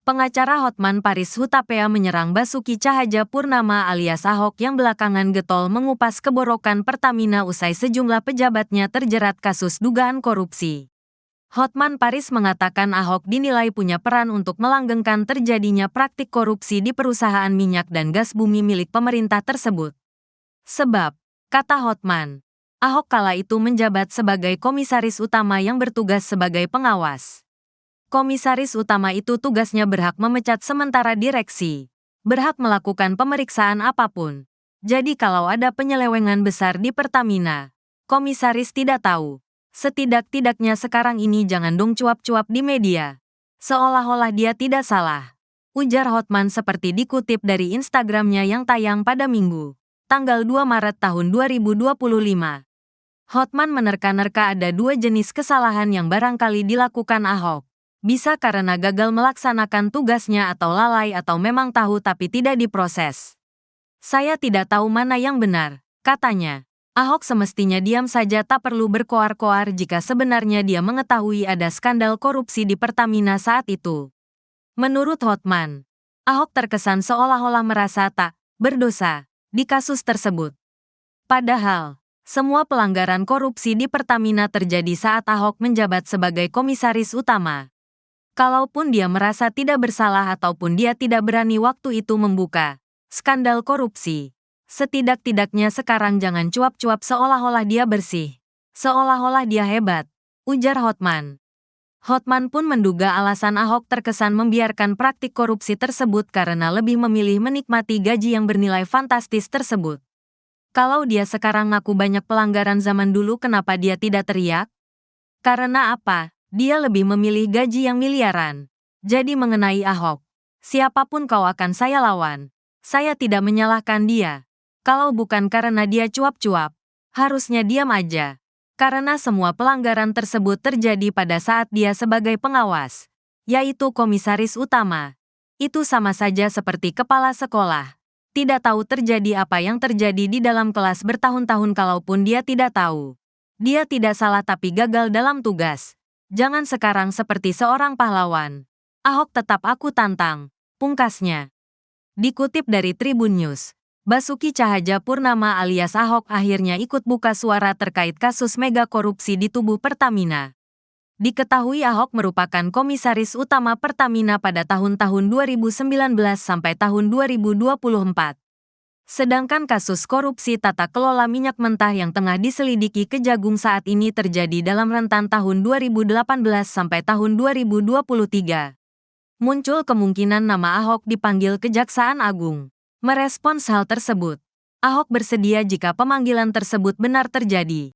Pengacara Hotman Paris Hutapea menyerang Basuki Cahayapurnama alias Ahok yang belakangan getol mengupas keborokan Pertamina usai sejumlah pejabatnya terjerat kasus dugaan korupsi. Hotman Paris mengatakan Ahok dinilai punya peran untuk melanggengkan terjadinya praktik korupsi di perusahaan minyak dan gas bumi milik pemerintah tersebut. Sebab, kata Hotman, Ahok kala itu menjabat sebagai komisaris utama yang bertugas sebagai pengawas. Komisaris utama itu tugasnya berhak memecat sementara direksi, berhak melakukan pemeriksaan apapun. Jadi kalau ada penyelewengan besar di Pertamina, komisaris tidak tahu. Setidak-tidaknya sekarang ini jangan dong cuap-cuap di media. Seolah-olah dia tidak salah. Ujar Hotman seperti dikutip dari Instagramnya yang tayang pada Minggu, tanggal 2 Maret tahun 2025. Hotman menerka-nerka ada dua jenis kesalahan yang barangkali dilakukan Ahok. Bisa karena gagal melaksanakan tugasnya atau lalai atau memang tahu tapi tidak diproses. Saya tidak tahu mana yang benar, katanya. Ahok semestinya diam saja, tak perlu berkoar-koar jika sebenarnya dia mengetahui ada skandal korupsi di Pertamina saat itu. Menurut Hotman, Ahok terkesan seolah-olah merasa tak berdosa di kasus tersebut. Padahal, semua pelanggaran korupsi di Pertamina terjadi saat Ahok menjabat sebagai komisaris utama. Kalaupun dia merasa tidak bersalah ataupun dia tidak berani waktu itu membuka skandal korupsi, setidak-tidaknya sekarang jangan cuap-cuap seolah-olah dia bersih, seolah-olah dia hebat, ujar Hotman. Hotman pun menduga alasan Ahok terkesan membiarkan praktik korupsi tersebut karena lebih memilih menikmati gaji yang bernilai fantastis tersebut. Kalau dia sekarang ngaku banyak pelanggaran zaman dulu, kenapa dia tidak teriak? Karena apa? Dia lebih memilih gaji yang miliaran. Jadi mengenai Ahok, siapapun kau akan saya lawan. Saya tidak menyalahkan dia. Kalau bukan karena dia cuap-cuap, harusnya diam aja. Karena semua pelanggaran tersebut terjadi pada saat dia sebagai pengawas, yaitu komisaris utama. Itu sama saja seperti kepala sekolah. Tidak tahu terjadi apa yang terjadi di dalam kelas bertahun-tahun kalaupun dia tidak tahu. Dia tidak salah tapi gagal dalam tugas. Jangan sekarang seperti seorang pahlawan. Ahok tetap aku tantang, pungkasnya. Dikutip dari Tribun News, Basuki Cahayapurnama alias Ahok akhirnya ikut buka suara terkait kasus mega korupsi di tubuh Pertamina. Diketahui Ahok merupakan komisaris utama Pertamina pada tahun-tahun 2019 sampai tahun 2024. Sedangkan kasus korupsi tata kelola minyak mentah yang tengah diselidiki Kejagung saat ini terjadi dalam rentan tahun 2018 sampai tahun 2023. Muncul kemungkinan nama Ahok dipanggil Kejaksaan Agung. Merespons hal tersebut, Ahok bersedia jika pemanggilan tersebut benar terjadi.